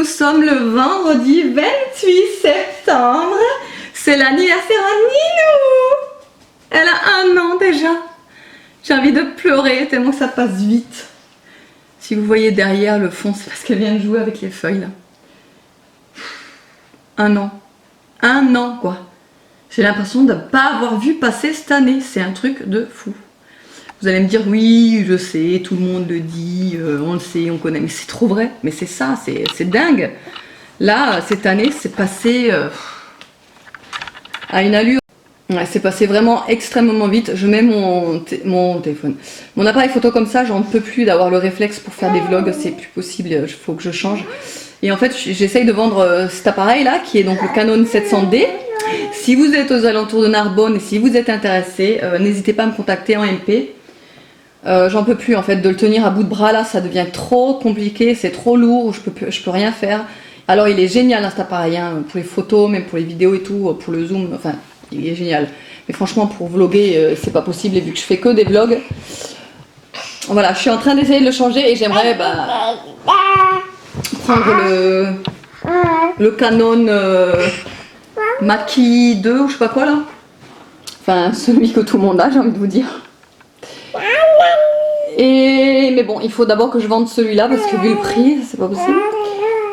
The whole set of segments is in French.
sommes le vendredi 28 septembre. C'est l'anniversaire à Ninou. Elle a 1 an déjà. J'ai envie de pleurer tellement que ça passe vite. Si vous voyez derrière le fond, c'est parce qu'elle vient de jouer avec les feuilles là. 1 an. 1 an quoi. J'ai l'impression de ne pas avoir vu passer cette année. C'est un truc de fou. Vous allez me dire, oui, je sais, tout le monde le dit, on le sait, on connaît. Mais c'est trop vrai. Mais c'est ça, c'est dingue. Là, cette année, c'est passé à une allure. Ouais, c'est passé vraiment extrêmement vite. Je mets mon téléphone. Mon appareil photo comme ça, j'en peux plus d'avoir le réflexe pour faire des vlogs. C'est plus possible, il faut que je change. Et en fait, j'essaye de vendre cet appareil-là, qui est donc le Canon 700D. Si vous êtes aux alentours de Narbonne et si vous êtes intéressé, n'hésitez pas à me contacter en MP. J'en peux plus en fait de le tenir à bout de bras là, ça devient trop compliqué, c'est trop lourd, je peux rien faire. Alors il est génial hein, cet appareil, hein, pour les photos, même pour les vidéos et tout, pour le zoom, enfin il est génial. Mais franchement pour vlogger c'est pas possible et vu que je fais que des vlogs, voilà, je suis en train d'essayer de le changer et j'aimerais prendre le Canon Mackie 2 ou je sais pas quoi là. Enfin celui que tout le monde a, j'ai envie de vous dire. Mais bon, il faut d'abord que je vende celui-là parce que vu le prix, c'est pas possible.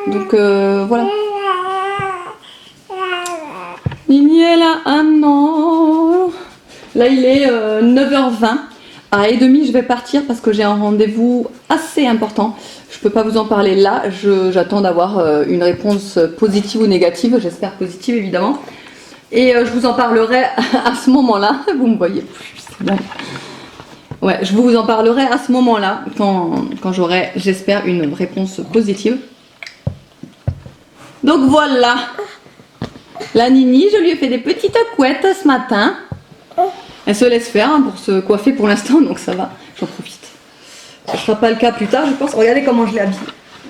Donc voilà. Nini, elle a 1 an. Là, il est 9h20. À 1h30, je vais partir parce que j'ai un rendez-vous assez important. Je peux pas vous en parler là. J'attends d'avoir une réponse positive ou négative. J'espère positive, évidemment. Et je vous en parlerai à ce moment-là. Vous me voyez plus, c'est dingue. Ouais, je vous en parlerai à ce moment-là, quand j'aurai, j'espère, une réponse positive. Donc voilà. La Nini, je lui ai fait des petites couettes ce matin. Elle se laisse faire hein, pour se coiffer pour l'instant, donc ça va, j'en profite. Ce ne sera pas le cas plus tard, je pense. Regardez comment je l'ai habillée.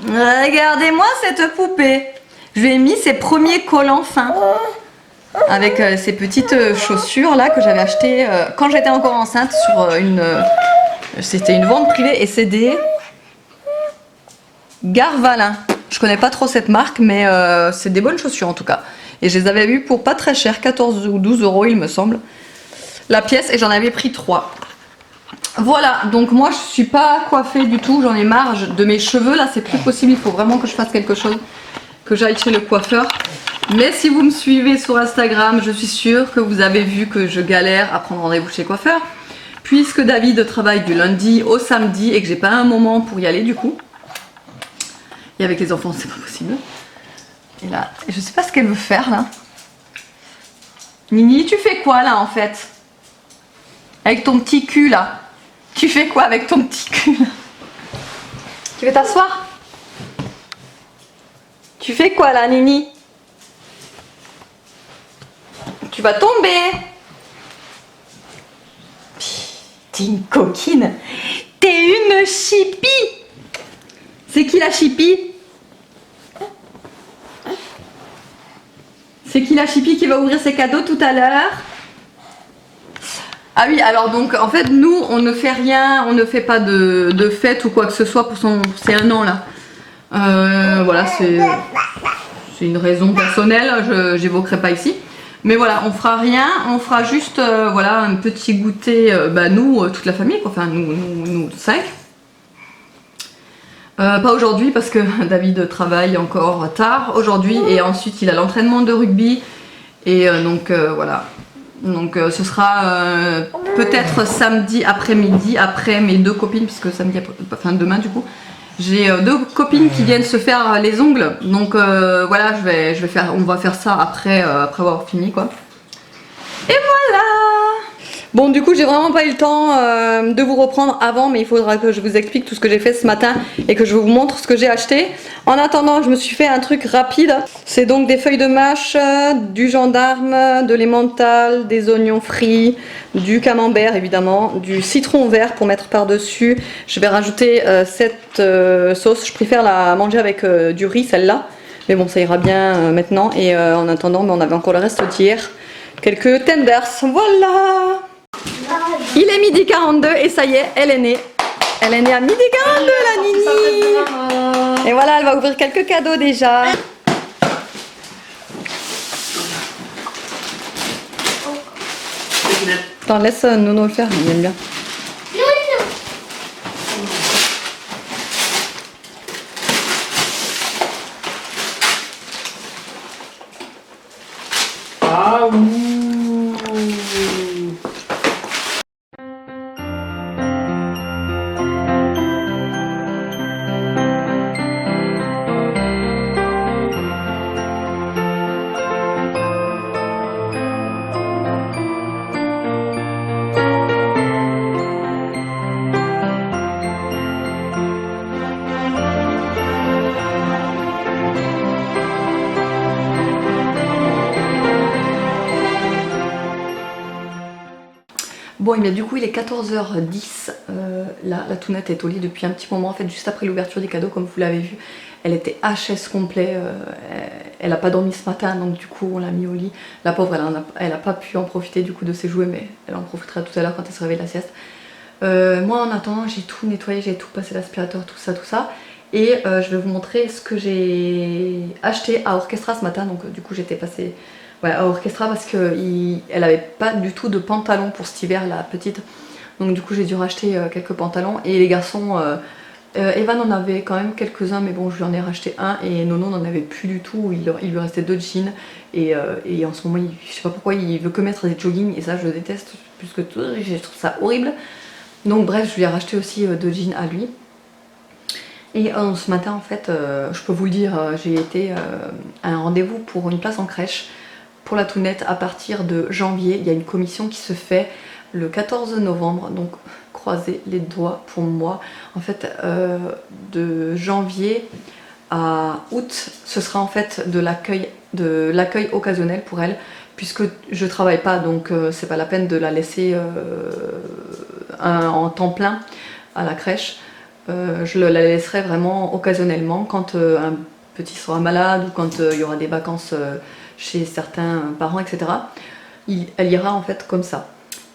Regardez-moi cette poupée. Je lui ai mis ses premiers collants fins. Avec ces petites chaussures là que j'avais achetées quand j'étais encore enceinte sur c'était une vente privée et c'est des Garvalin. Je connais pas trop cette marque mais c'est des bonnes chaussures en tout cas. Et je les avais vues pour pas très cher, 14 ou 12 euros il me semble la pièce et j'en avais pris 3. Voilà, donc moi je suis pas coiffée du tout, j'en ai marre de mes cheveux là, c'est plus possible, il faut vraiment que je fasse quelque chose, que j'aille chez le coiffeur. Mais si vous me suivez sur Instagram, je suis sûre que vous avez vu que je galère à prendre rendez-vous chez coiffeur. Puisque David travaille du lundi au samedi et que j'ai pas un moment pour y aller du coup. Et avec les enfants, c'est pas possible. Et là, je sais pas ce qu'elle veut faire là. Nini, tu fais quoi là en fait? Avec ton petit cul là. Tu fais quoi avec ton petit cul là? Tu veux t'asseoir? Tu fais quoi là, Nini? Tu vas tomber. T'es une coquine. T'es une chipie. C'est qui la chipie? C'est qui la chipie qui va ouvrir ses cadeaux tout à l'heure? Ah oui, alors donc en fait nous on ne fait rien, on ne fait pas de fête ou quoi que ce soit pour ses 1 an là. Voilà, c'est une raison personnelle, j'évoquerai pas ici. Mais voilà, on fera rien, on fera juste voilà, un petit goûter, nous, toute la famille, quoi. Enfin nous 5. Pas aujourd'hui parce que David travaille encore tard aujourd'hui et ensuite il a l'entraînement de rugby et donc voilà. Donc ce sera peut-être samedi après-midi après mes 2 copines puisque samedi enfin demain du coup. J'ai 2 copines qui viennent se faire les ongles, donc voilà, on va faire ça après avoir fini quoi. Et voilà. Bon du coup j'ai vraiment pas eu le temps de vous reprendre avant, mais il faudra que je vous explique tout ce que j'ai fait ce matin et que je vous montre ce que j'ai acheté. En attendant je me suis fait un truc rapide, c'est donc des feuilles de mâche, du gendarme, de l'emmental, des oignons frits, du camembert évidemment, du citron vert pour mettre par dessus. Je vais rajouter cette sauce, je préfère la manger avec du riz celle-là, mais bon ça ira bien maintenant. Et en attendant on avait encore le reste d'hier, quelques tenders, voilà. Il est 12h42 et ça y est, elle est née. Elle est née à 12h42 la Nini. Et voilà, elle va ouvrir quelques cadeaux déjà. Attends, laisse Nono le faire, il aime bien. Ah ouh. Bon, et bien du coup il est 14h10, la tounette est au lit depuis un petit moment, en fait juste après l'ouverture des cadeaux comme vous l'avez vu. Elle était HS complet, elle n'a pas dormi ce matin donc du coup on l'a mis au lit. La pauvre elle a pas pu en profiter du coup de ses jouets mais elle en profitera tout à l'heure quand elle se réveille de la sieste. Moi en attendant j'ai tout nettoyé, j'ai tout passé l'aspirateur, tout ça. Et je vais vous montrer ce que j'ai acheté à Orchestra ce matin, donc du coup j'étais passée... Ouais, à Orchestra parce qu'elle avait pas du tout de pantalon pour cet hiver, la petite. Donc du coup j'ai dû racheter quelques pantalons. Et les garçons, Evan en avait quand même quelques-uns, mais bon je lui en ai racheté un. Et Nono n'en avait plus du tout, il lui restait 2 jeans. Et en ce moment, je sais pas pourquoi, il veut que mettre des joggings. Et ça je déteste plus que tout, je trouve ça horrible. Donc bref, je lui ai racheté aussi 2 jeans à lui. Et ce matin en fait, je peux vous le dire, j'ai été à un rendez-vous pour une place en crèche. Pour la tounette, à partir de janvier, il y a une commission qui se fait le 14 novembre, donc croisez les doigts pour moi. En fait, de janvier à août, ce sera en fait de l'accueil occasionnel pour elle, puisque je travaille pas, donc c'est pas la peine de la laisser en temps plein à la crèche. Je la laisserai vraiment occasionnellement quand un petit sera malade ou quand il y aura des vacances chez certains parents, etc. Elle ira en fait comme ça.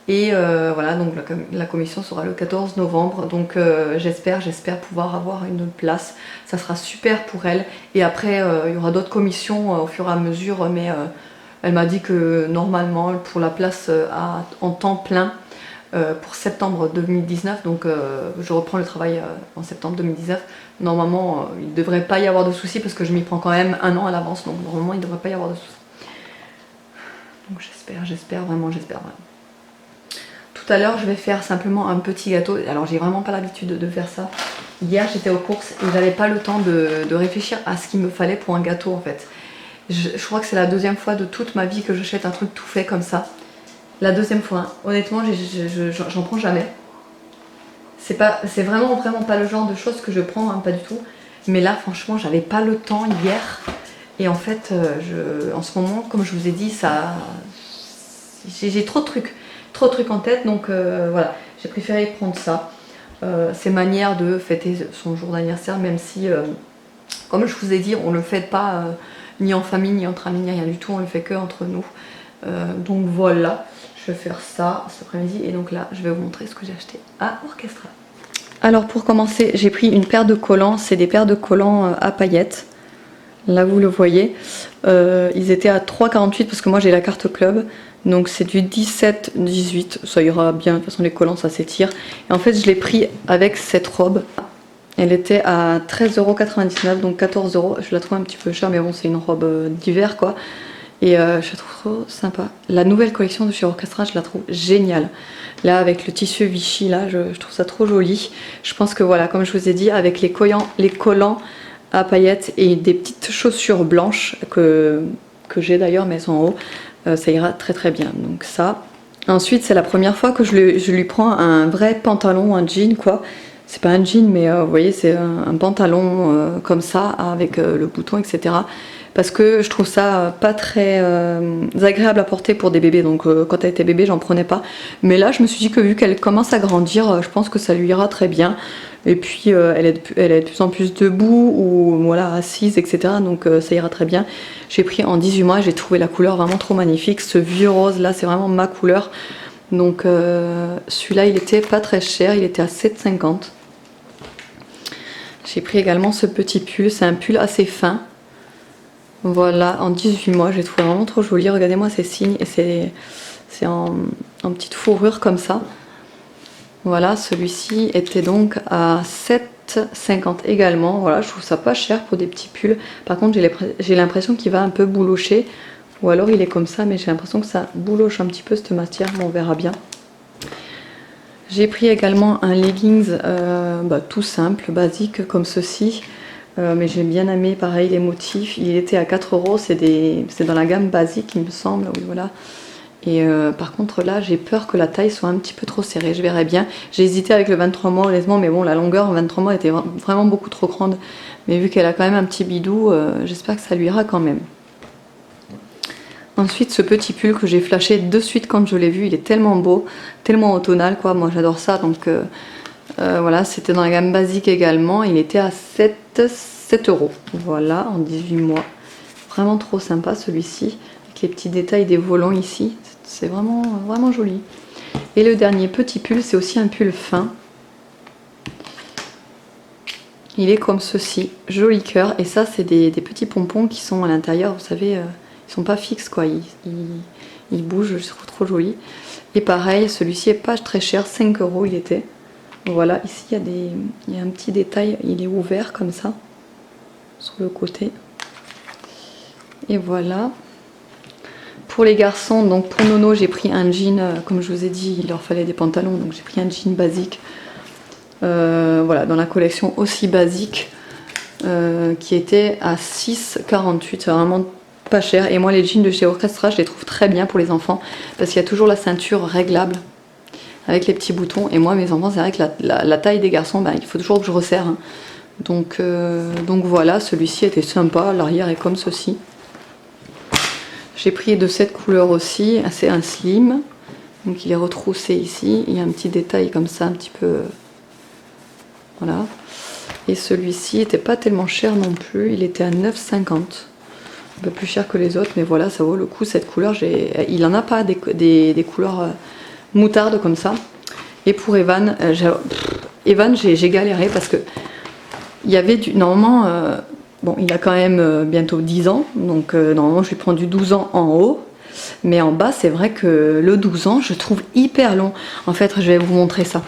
Et voilà, donc la commission sera le 14 novembre, donc j'espère pouvoir avoir une place. Ça sera super pour elle. Et après, il y aura d'autres commissions au fur et à mesure, mais elle m'a dit que normalement, pour la place en temps plein, pour septembre 2019, donc je reprends le travail en septembre 2019. Normalement, il ne devrait pas y avoir de soucis parce que je m'y prends quand même 1 an à l'avance, donc normalement il ne devrait pas y avoir de soucis. Donc j'espère vraiment. Tout à l'heure, je vais faire simplement un petit gâteau. Alors j'ai vraiment pas l'habitude de faire ça. Hier, j'étais aux courses et j'avais pas le temps de réfléchir à ce qu'il me fallait pour un gâteau en fait. Je crois que c'est la 2e fois de toute ma vie que j'achète un truc tout fait comme ça. La 2e fois, hein. Honnêtement, j'en prends jamais. C'est vraiment pas le genre de choses que je prends, hein, pas du tout. Mais là, franchement, j'avais pas le temps hier. Et en fait, en ce moment, comme je vous ai dit, j'ai trop de trucs en tête. Donc voilà, j'ai préféré prendre ça. C'est manière de fêter son jour d'anniversaire, même si, comme je vous ai dit, on le fête pas ni en famille, ni entre amis, ni rien du tout. On le fait que entre nous. Donc voilà. Je vais faire ça cet après-midi et donc là je vais vous montrer ce que j'ai acheté à Orchestra. Alors pour commencer, j'ai pris une paire de collants, c'est des paires de collants à paillettes. Là vous le voyez, ils étaient à 3,48 parce que moi j'ai la carte club. Donc c'est du 17-18, ça ira bien, de toute façon les collants ça s'étire. Et en fait je l'ai pris avec cette robe. Elle était à 13,99 €, donc 14 €. Je la trouve un petit peu chère mais bon c'est une robe d'hiver quoi. Et je la trouve trop sympa. La nouvelle collection de chez Orchestra, je la trouve géniale. Là, avec le tissu Vichy, là, je trouve ça trop joli. Je pense que voilà, comme je vous ai dit, avec les collants à paillettes et des petites chaussures blanches que j'ai d'ailleurs, mais elles sont en haut, ça ira très bien. Donc ça. Ensuite, c'est la première fois que je lui prends un vrai pantalon, un jean, quoi. C'est pas un jean, mais vous voyez, c'est un pantalon comme ça, avec le bouton, etc. Parce que je trouve ça pas très agréable à porter pour des bébés. Donc quand elle était bébé, j'en prenais pas. Mais là, je me suis dit que vu qu'elle commence à grandir, je pense que ça lui ira très bien. Et puis elle est de plus en plus debout ou voilà, assise, etc. Donc ça ira très bien. J'ai pris en 18 mois, j'ai trouvé la couleur vraiment trop magnifique. Ce vieux rose là, c'est vraiment ma couleur. Donc celui-là, il était pas très cher, il était à 7,50 €. J'ai pris également ce petit pull, c'est un pull assez fin. Voilà, en 18 mois, j'ai trouvé vraiment trop joli. Regardez-moi ces signes, et c'est en petite fourrure comme ça. Voilà, celui-ci était donc à 7,50 également. Voilà, je trouve ça pas cher pour des petits pulls. Par contre, j'ai l'impression qu'il va un peu boulocher. Ou alors il est comme ça, mais j'ai l'impression que ça bouloche un petit peu cette matière, mais on verra bien. J'ai pris également un leggings tout simple, basique, comme ceci. Mais j'ai bien aimé, pareil, les motifs. Il était à 4 €, c'est dans la gamme basique, il me semble. Oui, voilà. Et par contre là, j'ai peur que la taille soit un petit peu trop serrée, je verrai bien. J'ai hésité avec le 23 mois, honnêtement, mais bon, la longueur en 23 mois était vraiment beaucoup trop grande. Mais vu qu'elle a quand même un petit bidou, j'espère que ça lui ira quand même. Ensuite, ce petit pull que j'ai flashé de suite quand je l'ai vu, il est tellement beau, tellement automnal, quoi. Moi, j'adore ça. Donc, voilà, c'était dans la gamme basique également. Il était à 7 €. Voilà, en 18 mois. Vraiment trop sympa celui-ci. Avec les petits détails des volants ici. C'est vraiment, vraiment joli. Et le dernier petit pull, c'est aussi un pull fin. Il est comme ceci, joli cœur. Et ça, c'est des petits pompons qui sont à l'intérieur, vous savez. Ils sont pas fixes quoi, ils bougent, je trouve trop joli. Et pareil, celui-ci est pas très cher, 5 € il était. Voilà, ici il y a un petit détail, il est ouvert comme ça, sur le côté. Et voilà. Pour les garçons, donc pour Nono, j'ai pris un jean, comme je vous ai dit, il leur fallait des pantalons, donc j'ai pris un jean basique. Voilà, dans la collection aussi basique, qui était à 6,48 €, c'est vraiment pas cher. Et moi les jeans de chez Orchestra, je les trouve très bien pour les enfants parce qu'il y a toujours la ceinture réglable avec les petits boutons. Et moi mes enfants, c'est vrai que la taille des garçons, il faut toujours que je resserre, hein. Donc voilà, celui-ci était sympa. L'arrière est comme ceci. J'ai pris de cette couleur aussi, c'est un slim, donc il est retroussé ici, il y a un petit détail comme ça un petit peu, voilà. Et celui-ci était pas tellement cher non plus, il était à 9,50 €. Un peu plus cher que les autres, mais voilà, ça vaut le coup. Cette couleur, il en a pas des couleurs moutarde comme ça. Et pour Evan, j'ai galéré parce que il y avait normalement, bon, il a quand même bientôt 10 ans, donc normalement je lui prends du 12 ans en haut, mais en bas c'est vrai que le 12 ans je trouve hyper long. En fait, je vais vous montrer ça.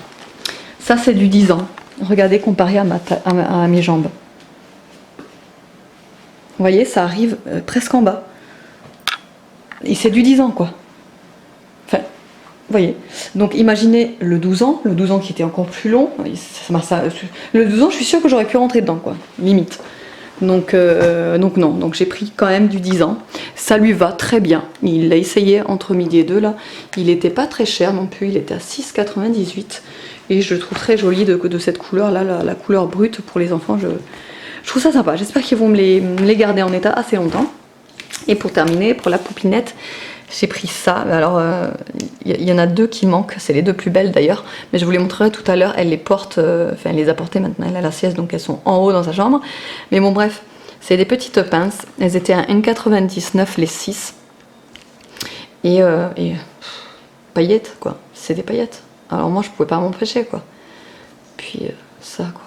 Ça c'est du 10 ans. Regardez comparé à mes jambes. Vous voyez, ça arrive presque en bas. Et c'est du 10 ans, quoi. Enfin, vous voyez. Donc imaginez le 12 ans qui était encore plus long. Le 12 ans, je suis sûre que j'aurais pu rentrer dedans, quoi. Limite. Donc non. Donc j'ai pris quand même du 10 ans. Ça lui va très bien. Il l'a essayé entre midi et 2, là. Il n'était pas très cher non plus. Il était à 6,98 €. Et je le trouve très joli de cette couleur-là, la couleur brute pour les enfants. Je trouve ça sympa, j'espère qu'ils vont me les garder en état assez longtemps. Et pour terminer, pour la poupinette, j'ai pris ça. Alors, il y en a deux qui manquent, c'est les deux plus belles d'ailleurs. Mais je vous les montrerai tout à l'heure, elle les porte, elle les a portées maintenant, elle a la sieste, donc elles sont en haut dans sa chambre. Mais bon bref, c'est des petites pinces, elles étaient à 1,99 € les 6. Et paillettes quoi, c'est des paillettes. Alors moi je pouvais pas m'empêcher quoi. Puis ça quoi.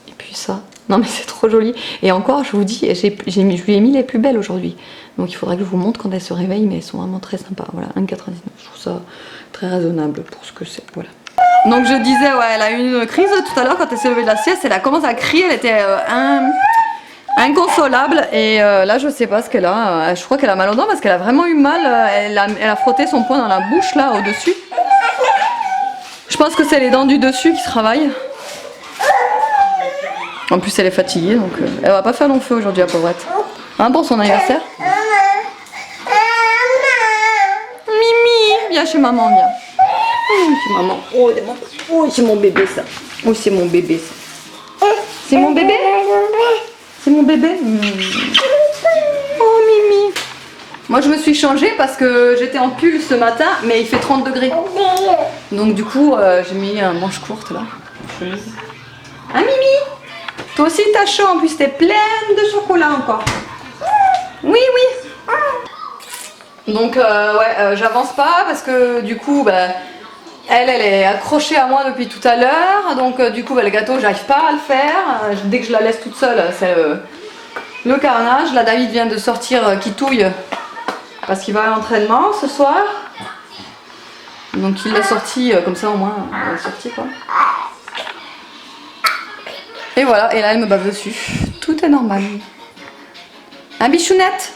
Et puis ça. Non mais c'est trop joli. Et encore, je vous dis, je lui ai mis les plus belles aujourd'hui. Donc il faudrait que je vous montre quand elles se réveillent, mais elles sont vraiment très sympas. Voilà, 1,99 €. Je trouve ça très raisonnable pour ce que c'est. Voilà. Donc je disais, ouais, elle a eu une crise tout à l'heure quand elle s'est levée de la sieste. Elle a commencé à crier, elle était inconsolable. Et là, je sais pas ce qu'elle a. Je crois qu'elle a mal aux dents parce qu'elle a vraiment eu mal. Elle a frotté son poing dans la bouche là, au-dessus. Je pense que c'est les dents du dessus qui travaillent. En plus elle est fatiguée donc elle va pas faire long feu aujourd'hui la pauvrette. Hein, pour son anniversaire. Mimi, viens chez maman, viens. Oh, c'est maman. Oh, c'est mon bébé ça. Oh, c'est mon bébé ça. C'est mon bébé. C'est mon bébé. Oh Mimi. Moi je me suis changée parce que j'étais en pull ce matin mais il fait 30 degrés. Donc du coup j'ai mis un manche courte là. Hein Mimi? Toi aussi t'as chaud, en plus t'es pleine de chocolat encore. Oui. Donc ouais, j'avance pas parce que du coup Elle est accrochée à moi depuis tout à l'heure, donc du coup le gâteau j'arrive pas à le faire. Dès que je la laisse toute seule, c'est le carnage. Là David vient de sortir qui touille parce qu'il va à l'entraînement ce soir. Donc il l'a sorti comme ça au moins, il est sorti quoi. Et voilà, et là elle me bave dessus. Tout est normal. Hein bichounette?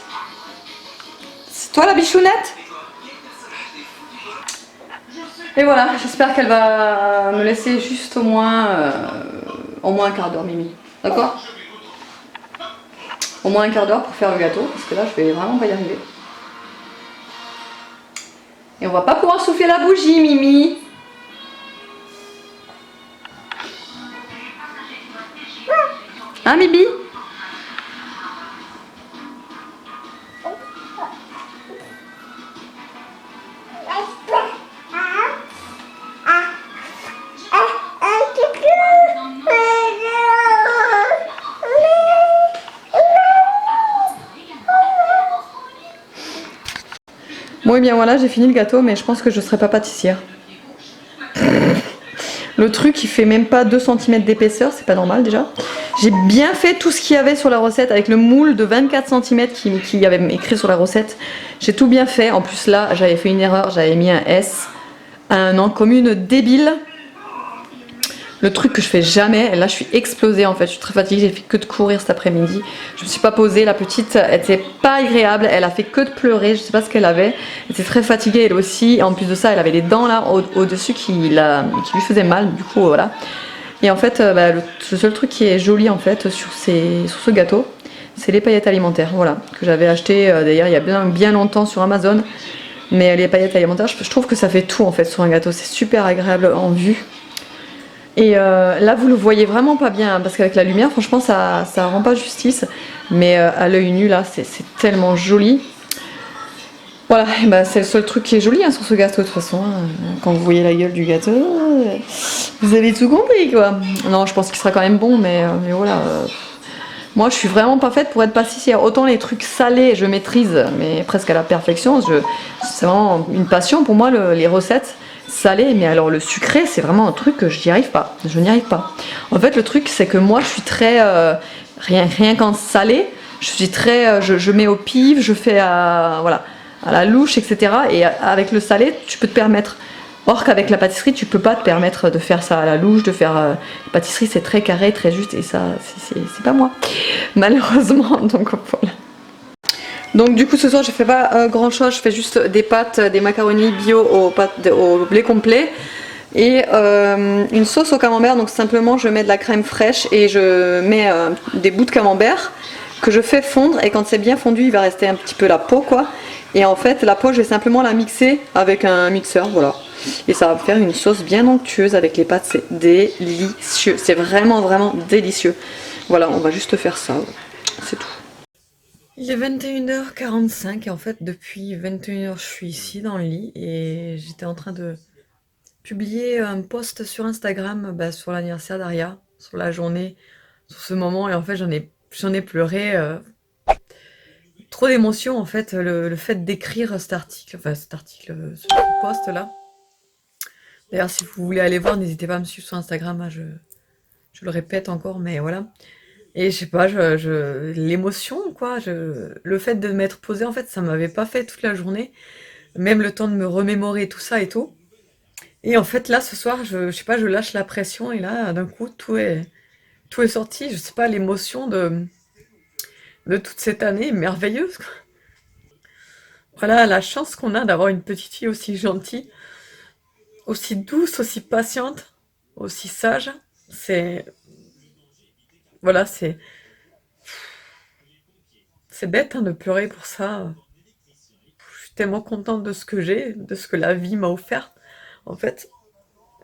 C'est toi la bichounette? Et voilà, j'espère qu'elle va me laisser juste au moins un quart d'heure Mimi. D'accord? Au moins un quart d'heure pour faire le gâteau, parce que là je vais vraiment pas y arriver. Et on va pas pouvoir souffler la bougie Mimi. Hein Bibi? Bon et bien voilà, j'ai fini le gâteau, mais je pense que je serai pas pâtissière. Le truc il fait même pas 2 cm d'épaisseur, c'est pas normal déjà. J'ai bien fait tout ce qu'il y avait sur la recette avec le moule de 24 cm qui y avait écrit sur la recette. J'ai tout bien fait. En plus là j'avais fait une erreur, j'avais mis un S à un an comme une débile. Le truc que je fais jamais, là je suis explosée en fait, je suis très fatiguée, j'ai fait que de courir cet après-midi. Je me suis pas posée, la petite elle était pas agréable, elle a fait que de pleurer, je sais pas ce qu'elle avait. Elle était très fatiguée elle aussi, en plus de ça elle avait les dents là au-dessus qui lui faisaient mal, du coup voilà. Et en fait le seul truc qui est joli en fait sur ce gâteau, c'est les paillettes alimentaires, voilà, que j'avais acheté d'ailleurs il y a bien longtemps sur Amazon. Mais les paillettes alimentaires, je trouve que ça fait tout en fait sur un gâteau, c'est super agréable en vue. Et là vous le voyez vraiment pas bien, hein, parce qu'avec la lumière franchement ça rend pas justice. Mais à l'œil nu là c'est tellement joli. Voilà, bah, c'est le seul truc qui est joli hein, sur ce gâteau de toute façon. Hein. Quand vous voyez la gueule du gâteau, vous avez tout compris quoi. Non je pense qu'il sera quand même bon mais voilà. Moi je suis vraiment pas faite pour être pâtissière. Autant les trucs salés je maîtrise mais presque à la perfection. C'est vraiment une passion pour moi les recettes salées. Mais alors le sucré c'est vraiment un truc que je n'y arrive pas. Je n'y arrive pas. En fait le truc c'est que moi je suis très... rien qu'en salé, je suis très... je mets au pif, je fais voilà, à la louche etc. Et avec le salé tu peux te permettre... Or qu'avec la pâtisserie, tu peux pas te permettre de faire ça à la louche, de faire... La pâtisserie, c'est très carré, très juste, et ça, c'est pas moi. Malheureusement, donc voilà. Donc du coup, ce soir, je fais pas grand chose, je fais juste des pâtes, des macaronis bio au blé complet, et une sauce au camembert, donc simplement, je mets de la crème fraîche, et je mets des bouts de camembert, que je fais fondre, et quand c'est bien fondu, il va rester un petit peu la peau, quoi. Et en fait, la peau, je vais simplement la mixer avec un mixeur, voilà. Et ça va faire une sauce bien onctueuse avec les pâtes, c'est délicieux. C'est vraiment, vraiment délicieux. Voilà, on va juste faire ça, c'est tout. Il est 21h45 et en fait, depuis 21h, je suis ici dans le lit et j'étais en train de publier un post sur Instagram sur l'anniversaire d'Aria, sur la journée, sur ce moment. Et en fait, j'en ai pleuré. Trop d'émotions en fait, le fait d'écrire cet article, ce post là. D'ailleurs si vous voulez aller voir, n'hésitez pas à me suivre sur Instagram, hein, je le répète encore, mais voilà. Et je sais pas, l'émotion quoi, le fait de m'être posée en fait, ça m'avait pas fait toute la journée, même le temps de me remémorer tout ça et tout. Et en fait là ce soir, je sais pas, je lâche la pression et là d'un coup tout est sorti, je sais pas, l'émotion de toute cette année merveilleuse quoi. Voilà la chance qu'on a d'avoir une petite fille aussi gentille, aussi douce, aussi patiente, aussi sage. Voilà, c'est bête hein, de pleurer pour ça. Je suis tellement contente de ce que j'ai, de ce que la vie m'a offert, en fait.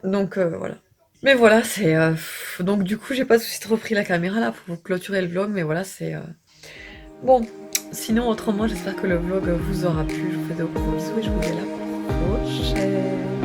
Donc voilà. Mais voilà, donc du coup, j'ai pas tout de suite repris la caméra là pour clôturer le vlog, mais voilà, bon. Sinon, autrement, j'espère que le vlog vous aura plu. Je vous fais de gros bisous et je vous dis à la prochaine.